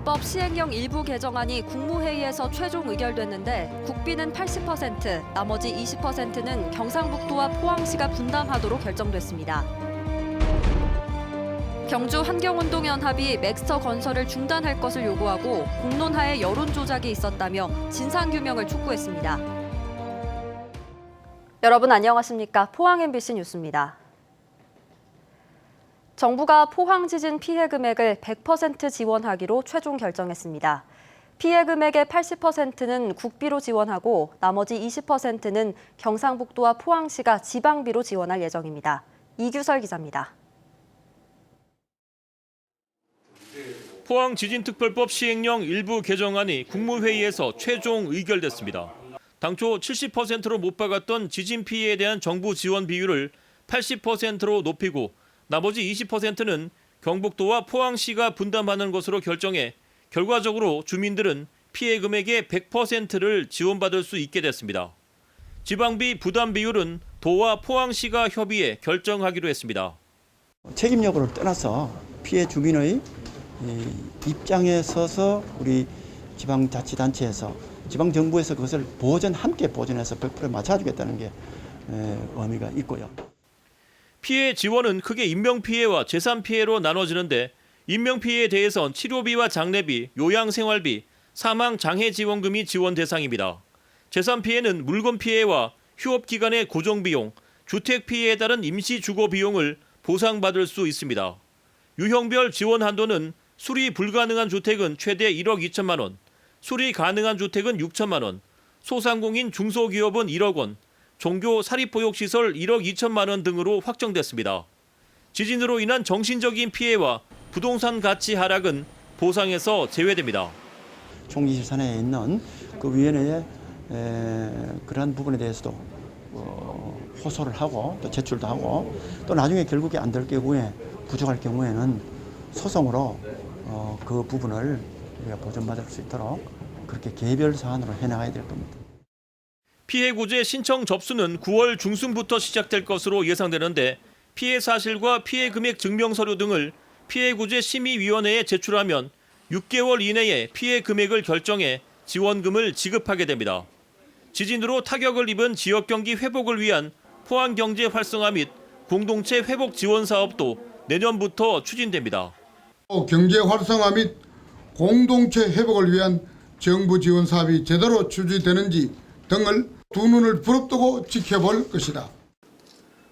지진특별법 시행령 일부 개정안이 국무회의에서 최종 의결됐는데 국비는 80%, 나머지 20%는 경상북도와 포항시가 분담하도록 결정됐습니다. 경주 환경운동연합이 맥스터 건설을 중단할 것을 요구하고 공론하에 여론 조작이 있었다며 진상규명을 촉구했습니다. 여러분 안녕하십니까? 포항 MBC 뉴스입니다. 정부가 포항 지진 피해 금액을 100% 지원하기로 최종 결정했습니다. 피해 금액의 80%는 국비로 지원하고 나머지 20%는 경상북도와 포항시가 지방비로 지원할 예정입니다. 이규설 기자입니다. 포항 지진특별법 시행령 일부 개정안이 국무회의에서 최종 의결됐습니다. 당초 70%로 못 박았던 지진 피해에 대한 정부 지원 비율을 80%로 높이고 나머지 20%는 경북도와 포항시가 분담하는 것으로 결정해 결과적으로 주민들은 피해 금액의 100%를 지원받을 수 있게 됐습니다. 지방비 부담 비율은 도와 포항시가 협의해 결정하기로 했습니다. 책임 여부를 떠나서 피해 주민의 입장에 서서 우리 지방자치단체에서 지방정부에서 그것을 함께 보전해서 100% 맞춰주겠다는 게 의미가 있고요. 피해 지원은 크게 인명피해와 재산피해로 나눠지는데 인명피해에 대해선 치료비와 장례비, 요양생활비, 사망장애지원금이 지원 대상입니다. 재산피해는 물건피해와 휴업기간의 고정비용, 주택피해에 따른 임시주거비용을 보상받을 수 있습니다. 유형별 지원 한도는 수리 불가능한 주택은 최대 1억 2천만 원, 수리 가능한 주택은 6천만 원, 소상공인 중소기업은 1억 원, 종교 사립보육시설 1억 2천만 원 등으로 확정됐습니다. 지진으로 인한 정신적인 피해와 부동산 가치 하락은 보상에서 제외됩니다. 총리실산에 있는 그 위원회에 그러한 부분에 대해서도 호소를 하고 또 제출도 하고 또 나중에 결국에 안 될 경우에 부족할 경우에는 소송으로 그 부분을 우리가 보전받을 수 있도록 그렇게 개별 사안으로 해나가야 될 겁니다. 피해 구제 신청 접수는 9월 중순부터 시작될 것으로 예상되는데 피해 사실과 피해 금액 증명서류 등을 피해 구제 심의위원회에 제출하면 6개월 이내에 피해 금액을 결정해 지원금을 지급하게 됩니다. 지진으로 타격을 입은 지역 경기 회복을 위한 포항 경제 활성화 및 공동체 회복 지원 사업도 내년부터 추진됩니다. 경제 활성화 및 공동체 회복을 위한 정부 지원 사업이 제대로 추진되는지 등을 두 눈을 부릅뜨고 지켜볼 것이다.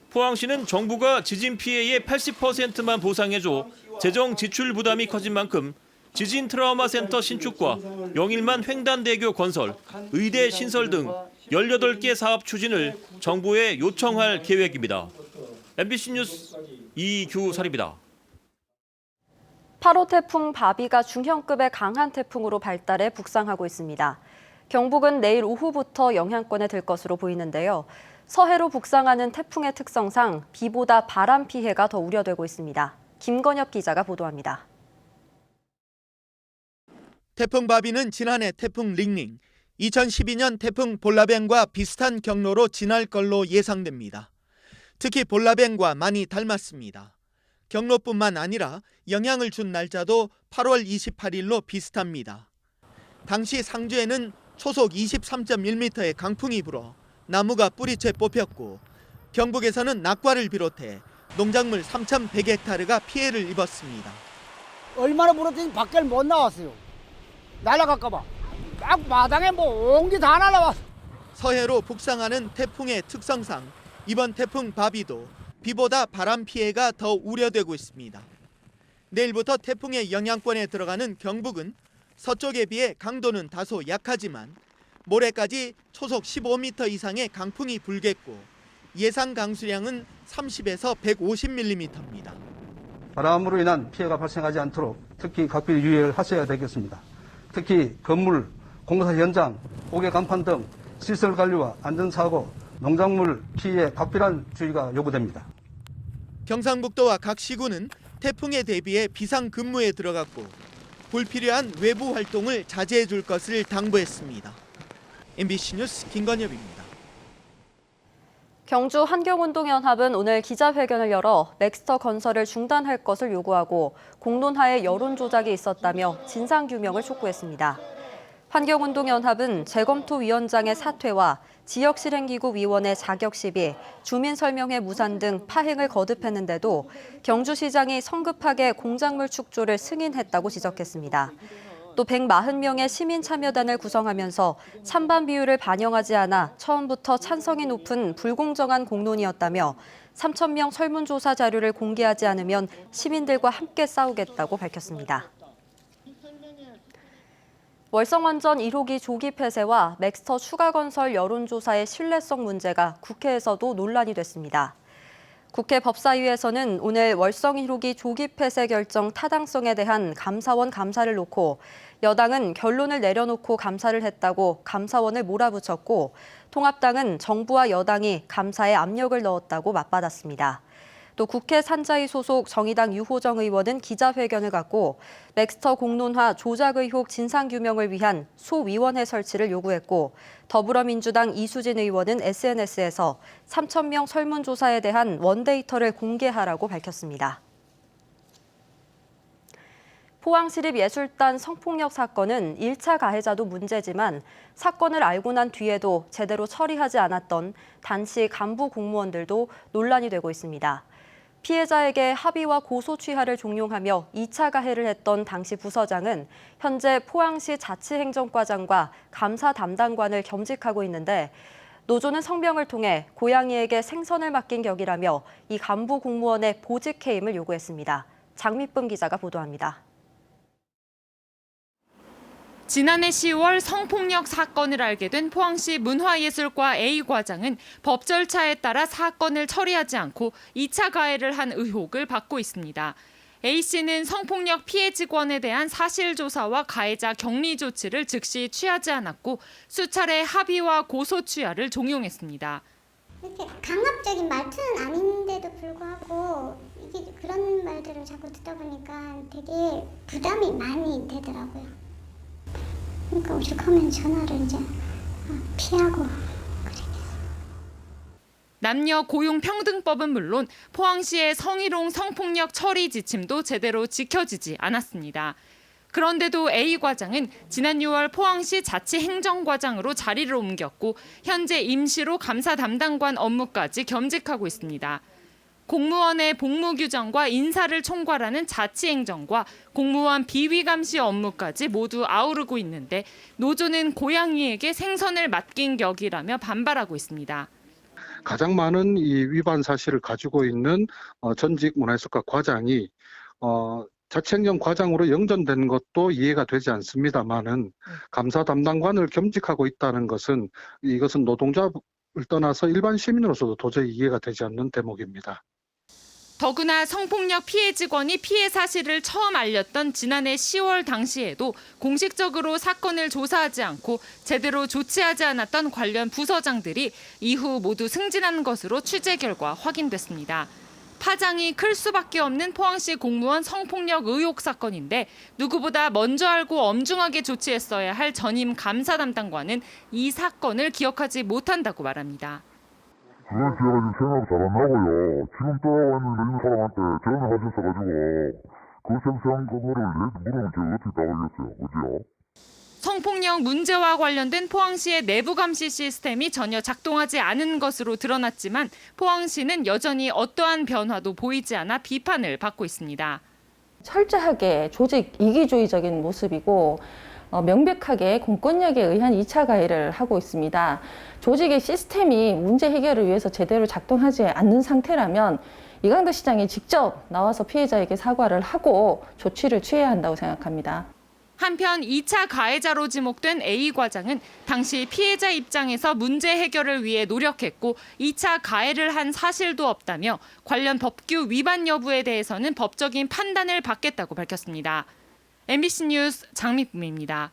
포항시는 정부가 지진 피해의 80%만 보상해줘 재정 지출 부담이 커진 만큼 지진 트라우마 센터 신축과 영일만 횡단대교 건설, 의대 신설 등 18개 사업 추진을 정부에 요청할 계획입니다. MBC 뉴스 이규설입니다. 8호 태풍 바비가 중형급의 강한 태풍으로 발달해 북상하고 있습니다. 경북은 내일 오후부터 영향권에 들 것으로 보이는데요. 서해로 북상하는 태풍의 특성상 비보다 바람 피해가 더 우려되고 있습니다. 김건엽 기자가 보도합니다. 태풍 바비는 지난해 태풍 링링, 2012년 태풍 볼라벤과 비슷한 경로로 지날 걸로 예상됩니다. 특히 볼라벤과 많이 닮았습니다. 경로뿐만 아니라 영향을 준 날짜도 8월 28일로 비슷합니다. 당시 상주에는 초속 23.1m의 강풍이 불어 나무가 뿌리채 뽑혔고 경북에서는 낙과를 비롯해 농작물 3,100헥타르가 피해를 입었습니다. 얼마나 불었더니 밖에 못 나왔어요. 날아갈까 봐. 막 마당에 온기 다 날아왔어. 서해로 북상하는 태풍의 특성상 이번 태풍 바비도 비보다 바람 피해가 더 우려되고 있습니다. 내일부터 태풍의 영향권에 들어가는 경북은 서쪽에 비해 강도는 다소 약하지만 모레까지 초속 15m 이상의 강풍이 불겠고 예상 강수량은 30에서 150mm입니다. 바람으로 인한 피해가 발생하지 않도록 특히 각별히 유의를 하셔야 되겠습니다. 특히 건물, 공사 현장, 옥외 간판 등 시설 관리와 안전사고, 농작물 피해에 각별한 주의가 요구됩니다. 경상북도와 각 시군은 태풍에 대비해 비상근무에 들어갔고 불필요한 외부 활동을 자제해 줄 것을 당부했습니다. MBC 뉴스 김건엽입니다. 경주 환경운동연합은 오늘 기자회견을 열어 맥스터 건설을 중단할 것을 요구하고 공론화에 여론 조작이 있었다며 진상규명을 촉구했습니다. 환경운동연합은 재검토위원장의 사퇴와 지역실행기구 위원의 자격 시비, 주민설명회 무산 등 파행을 거듭했는데도 경주시장이 성급하게 공작물 축조를 승인했다고 지적했습니다. 또 140명의 시민 참여단을 구성하면서 찬반 비율을 반영하지 않아 처음부터 찬성이 높은 불공정한 공론이었다며 3,000명 설문조사 자료를 공개하지 않으면 시민들과 함께 싸우겠다고 밝혔습니다. 월성원전 1호기 조기 폐쇄와 맥스터 추가 건설 여론조사의 신뢰성 문제가 국회에서도 논란이 됐습니다. 국회 법사위에서는 오늘 월성 1호기 조기 폐쇄 결정 타당성에 대한 감사원 감사를 놓고 여당은 결론을 내려놓고 감사를 했다고 감사원을 몰아붙였고 통합당은 정부와 여당이 감사에 압력을 넣었다고 맞받았습니다. 또 국회 산자위 소속 정의당 유호정 의원은 기자회견을 갖고 맥스터 공론화 조작 의혹 진상규명을 위한 소위원회 설치를 요구했고 더불어민주당 이수진 의원은 SNS에서 3,000명 설문조사에 대한 원데이터를 공개하라고 밝혔습니다. 포항시립예술단 성폭력 사건은 1차 가해자도 문제지만 사건을 알고 난 뒤에도 제대로 처리하지 않았던 단시 간부 공무원들도 논란이 되고 있습니다. 피해자에게 합의와 고소 취하를 종용하며 2차 가해를 했던 당시 부서장은 현재 포항시 자치행정과장과 감사 담당관을 겸직하고 있는데 노조는 성명을 통해 고양이에게 생선을 맡긴 격이라며 이 간부 공무원의 보직 해임을 요구했습니다. 장미쁨 기자가 보도합니다. 지난해 10월 성폭력 사건을 알게 된 포항시 문화예술과 A 과장은 법 절차에 따라 사건을 처리하지 않고 2차 가해를 한 의혹을 받고 있습니다. A 씨는 성폭력 피해 직원에 대한 사실 조사와 가해자 격리 조치를 즉시 취하지 않았고 수차례 합의와 고소 취하를 종용했습니다. 이렇게 강압적인 말투는 아닌데도 불구하고 이게 그런 말들을 자꾸 듣다 보니까 되게 부담이 많이 되더라고요. 그러니까 오죽하면 전화를 이제 피하고 그러겠어요. 남녀 고용평등법은 물론 포항시의 성희롱 성폭력 처리 지침도 제대로 지켜지지 않았습니다. 그런데도 A 과장은 지난 6월 포항시 자치행정과장으로 자리를 옮겼고 현재 임시로 감사 담당관 업무까지 겸직하고 있습니다. 공무원의 복무 규정과 인사를 총괄하는 자치행정과 공무원 비위 감시 업무까지 모두 아우르고 있는데 노조는 고양이에게 생선을 맡긴 격이라며 반발하고 있습니다. 가장 많은 이 위반 사실을 가지고 있는 전직 문화예술과 과장이 자치행정 과장으로 영전된 것도 이해가 되지 않습니다만은 감사 담당관을 겸직하고 있다는 것은 이것은 노동자를 떠나서 일반 시민으로서도 도저히 이해가 되지 않는 대목입니다. 더구나 성폭력 피해 직원이 피해 사실을 처음 알렸던 지난해 10월 당시에도 공식적으로 사건을 조사하지 않고 제대로 조치하지 않았던 관련 부서장들이 이후 모두 승진한 것으로 취재 결과 확인됐습니다. 파장이 클 수밖에 없는 포항시 공무원 성폭력 의혹 사건인데 누구보다 먼저 알고 엄중하게 조치했어야 할 전임 감사 담당관은 이 사건을 기억하지 못한다고 말합니다. 그건 제가 지금 생각을 잘 안 나고요. 지금 떠나왔는데 있는 사람한테 전화하셨어가지고 그 생생한 그거를 물으면 제가 어떻게 나가겠어요. 그죠? 성폭력 문제와 관련된 포항시의 내부 감시 시스템이 전혀 작동하지 않은 것으로 드러났지만 포항시는 여전히 어떠한 변화도 보이지 않아 비판을 받고 있습니다. 철저하게 조직 이기주의적인 모습이고 명백하게 공권력에 의한 2차 가해를 하고 있습니다. 조직의 시스템이 문제 해결을 위해서 제대로 작동하지 않는 상태라면 이강덕 시장이 직접 나와서 피해자에게 사과를 하고 조치를 취해야 한다고 생각합니다. 한편 2차 가해자로 지목된 A 과장은 당시 피해자 입장에서 문제 해결을 위해 노력했고 2차 가해를 한 사실도 없다며 관련 법규 위반 여부에 대해서는 법적인 판단을 받겠다고 밝혔습니다. MBC 뉴스 장미쁨입니다.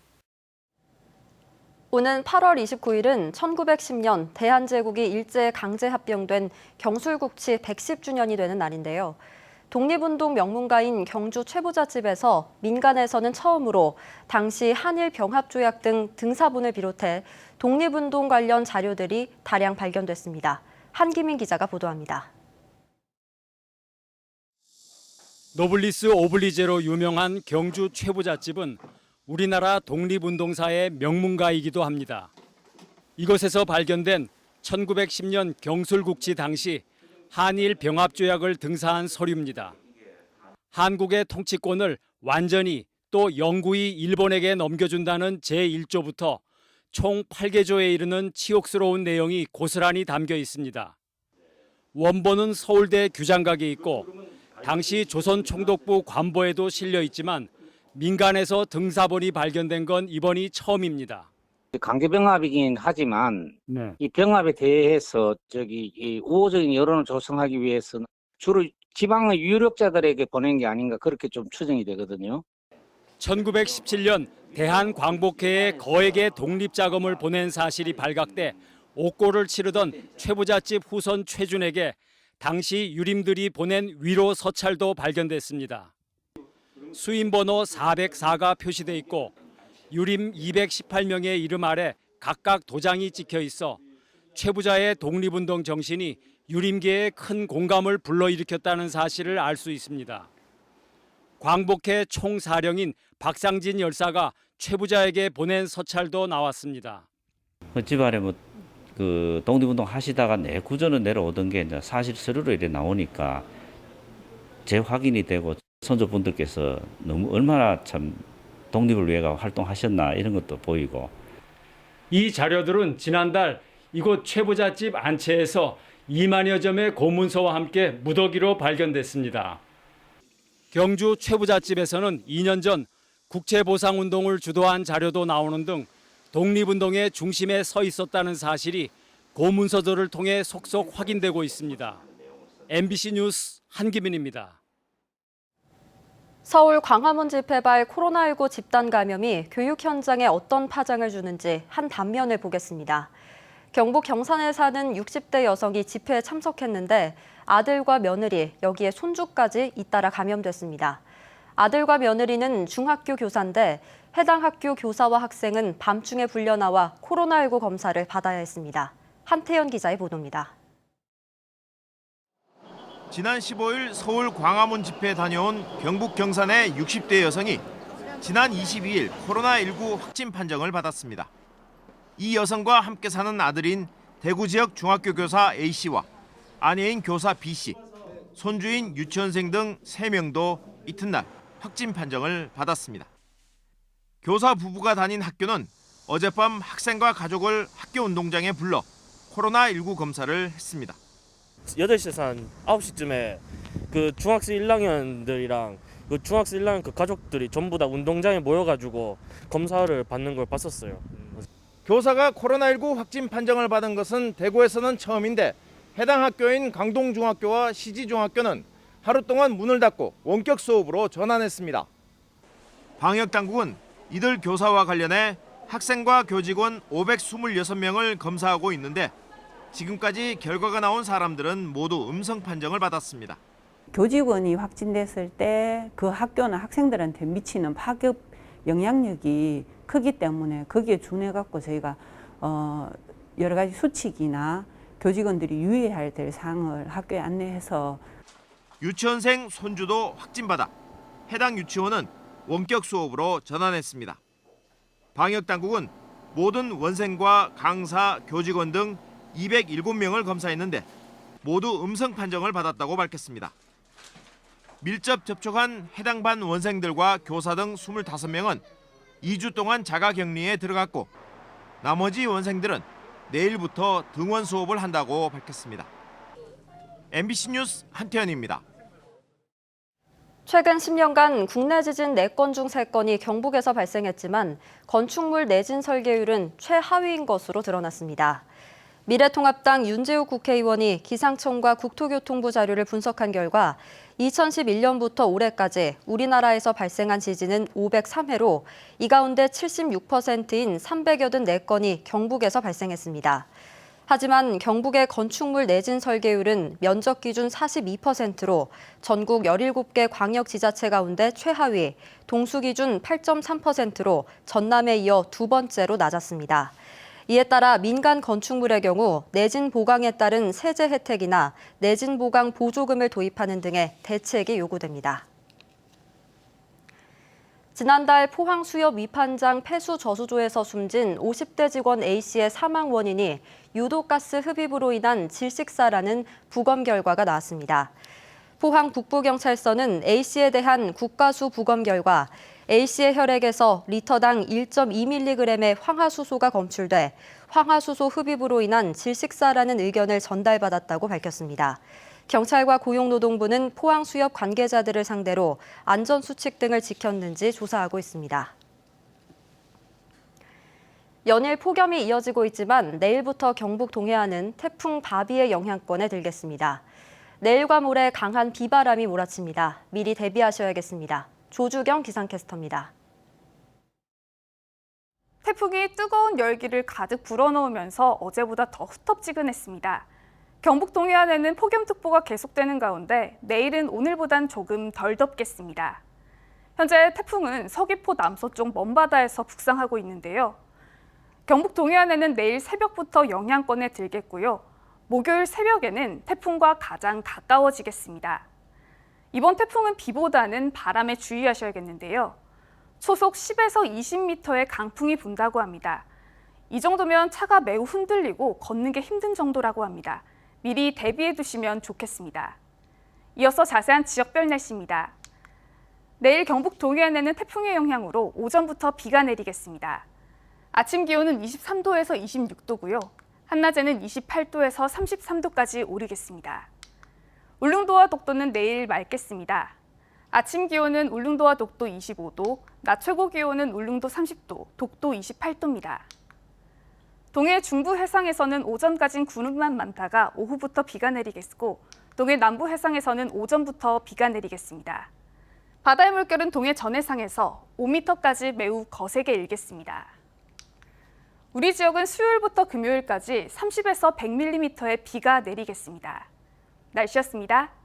오는 8월 29일은 1910년 대한제국이 일제에 강제 합병된 경술국치 110주년이 되는 날인데요. 독립운동 명문가인 경주 최부잣집에서 민간에서는 처음으로 당시 한일 병합조약 등 등사본을 비롯해 독립운동 관련 자료들이 다량 발견됐습니다. 한기민 기자가 보도합니다. 노블리스 오블리제로 유명한 경주 최부잣집은 우리나라 독립운동사의 명문가이기도 합니다. 이곳에서 발견된 1910년 경술국치 당시 한일 병합조약을 등사한 서류입니다. 한국의 통치권을 완전히 또 영구히 일본에게 넘겨준다는 제1조부터 총 8개조에 이르는 치욕스러운 내용이 고스란히 담겨 있습니다. 원본은 서울대 규장각에 있고 당시 조선총독부 관보에도 실려 있지만 민간에서 등사본이 발견된 건 이번이 처음입니다. 강제병합이긴 하지만 이 병합에 대해서 이 우호적인 여론을 조성하기 위해서는 주로 지방의 유력자들에게 보낸 게 아닌가 그렇게 좀 추정이 되거든요. 1917년 대한광복회에 거액의 독립자금을 보낸 사실이 발각돼 옥고를 치르던 최부잣집 후손 최준에게 당시 유림들이 보낸 위로 서찰도 발견됐습니다. 수임번호 404가 표시돼 있고 유림 218명의 이름 아래 각각 도장이 찍혀 있어 최부자의 독립운동 정신이 유림계에 큰 공감을 불러일으켰다는 사실을 알 수 있습니다. 광복회 총사령인 박상진 열사가 최부자에게 보낸 서찰도 나왔습니다. 집안에 그 독립운동 하시다가 구조는 내려오던 게 이제 사실 서류로 이렇게 나오니까 재확인이 되고 선조분들께서 너무 얼마나 참 독립을 위해 활동하셨나 이런 것도 보이고. 이 자료들은 지난달 이곳 최부잣집 안채에서 2만여 점의 고문서와 함께 무더기로 발견됐습니다. 경주 최부잣집에서는 2년 전 국채보상운동을 주도한 자료도 나오는 등 독립운동의 중심에 서 있었다는 사실이 고문서들을 통해 속속 확인되고 있습니다. MBC 뉴스 한기민입니다. 서울 광화문 집회발 코로나19 집단 감염이 교육 현장에 어떤 파장을 주는지 한 단면을 보겠습니다. 경북 경산에 사는 60대 여성이 집회에 참석했는데 아들과 며느리, 여기에 손주까지 잇따라 감염됐습니다. 아들과 며느리는 중학교 교사인데 해당 학교 교사와 학생은 밤중에 불려나와 코로나19 검사를 받아야 했습니다. 한태연 기자의 보도입니다. 지난 15일 서울 광화문 집회에 다녀온 경북 경산의 60대 여성이 지난 22일 코로나19 확진 판정을 받았습니다. 이 여성과 함께 사는 아들인 대구 지역 중학교 교사 A씨와 아내인 교사 B씨, 손주인 유치원생 등 3명도 이튿날 확진 판정을 받았습니다. 교사 부부가 다닌 학교는 어젯밤 학생과 가족을 학교 운동장에 불러 코로나19 검사를 했습니다. 8시에서 한 9시쯤에 그 중학생 1학년들이랑 그 중학생 1학년 그 가족들이 전부 다 운동장에 모여가지고 검사를 받는 걸 봤었어요. 교사가 코로나19 확진 판정을 받은 것은 대구에서는 처음인데 해당 학교인 강동중학교와 시지중학교는 하루 동안 문을 닫고 원격 수업으로 전환했습니다. 방역당국은 이들 교사와 관련해 학생과 교직원 526명을 검사하고 있는데 지금까지 결과가 나온 사람들은 모두 음성 판정을 받았습니다. 교직원이 확진됐을 때 그 학교나 학생들한테 미치는 파급 영향력이 크기 때문에 거기에 준해 갖고 저희가 여러 가지 수칙이나 교직원들이 유의해야 될 사항을 학교에 안내해서 유치원생 손주도 확진받아 해당 유치원은 원격 수업으로 전환했습니다. 방역당국은 모든 원생과 강사, 교직원 등 207명을 검사했는데 모두 음성 판정을 받았다고 밝혔습니다. 밀접 접촉한 해당 반 원생들과 교사 등 25명은 2주 동안 자가격리에 들어갔고 나머지 원생들은 내일부터 등원 수업을 한다고 밝혔습니다. MBC 뉴스 한태현입니다. 최근 10년간 국내 지진 4건 중 3건이 경북에서 발생했지만 건축물 내진 설계율은 최하위인 것으로 드러났습니다. 미래통합당 윤재욱 국회의원이 기상청과 국토교통부 자료를 분석한 결과 2011년부터 올해까지 우리나라에서 발생한 지진은 503회로 이 가운데 76%인 384건이 경북에서 발생했습니다. 하지만 경북의 건축물 내진 설계율은 면적 기준 42%로 전국 17개 광역지자체 가운데 최하위, 동수 기준 8.3%로 전남에 이어 두 번째로 낮았습니다. 이에 따라 민간 건축물의 경우 내진 보강에 따른 세제 혜택이나 내진 보강 보조금을 도입하는 등의 대책이 요구됩니다. 지난달 포항 수협 위판장 폐수 저수조에서 숨진 50대 직원 A씨의 사망 원인이 유독가스 흡입으로 인한 질식사라는 부검 결과가 나왔습니다. 포항 북부경찰서는 A씨에 대한 국가수 부검 결과 A씨의 혈액에서 리터당 1.2mg의 황화수소가 검출돼 황화수소 흡입으로 인한 질식사라는 의견을 전달받았다고 밝혔습니다. 경찰과 고용노동부는 포항 수협 관계자들을 상대로 안전수칙 등을 지켰는지 조사하고 있습니다. 연일 폭염이 이어지고 있지만 내일부터 경북 동해안은 태풍 바비의 영향권에 들겠습니다. 내일과 모레 강한 비바람이 몰아칩니다. 미리 대비하셔야겠습니다. 조주경 기상캐스터입니다. 태풍이 뜨거운 열기를 가득 불어넣으면서 어제보다 더 후텁지근했습니다. 경북 동해안에는 폭염특보가 계속되는 가운데 내일은 오늘보단 조금 덜 덥겠습니다. 현재 태풍은 서귀포 남서쪽 먼바다에서 북상하고 있는데요. 경북 동해안에는 내일 새벽부터 영향권에 들겠고요. 목요일 새벽에는 태풍과 가장 가까워지겠습니다. 이번 태풍은 비보다는 바람에 주의하셔야겠는데요. 초속 10에서 20m의 강풍이 분다고 합니다. 이 정도면 차가 매우 흔들리고 걷는 게 힘든 정도라고 합니다. 미리 대비해 두시면 좋겠습니다. 이어서 자세한 지역별 날씨입니다. 내일 경북 동해안에는 태풍의 영향으로 오전부터 비가 내리겠습니다. 아침 기온은 23도에서 26도고요. 한낮에는 28도에서 33도까지 오르겠습니다. 울릉도와 독도는 내일 맑겠습니다. 아침 기온은 울릉도와 독도 25도, 낮 최고 기온은 울릉도 30도, 독도 28도입니다. 동해 중부 해상에서는 오전까진 구름만 많다가 오후부터 비가 내리겠고 동해 남부 해상에서는 오전부터 비가 내리겠습니다. 바다의 물결은 동해 전해상에서 5m까지 매우 거세게 일겠습니다. 우리 지역은 수요일부터 금요일까지 30에서 100mm의 비가 내리겠습니다. 날씨였습니다.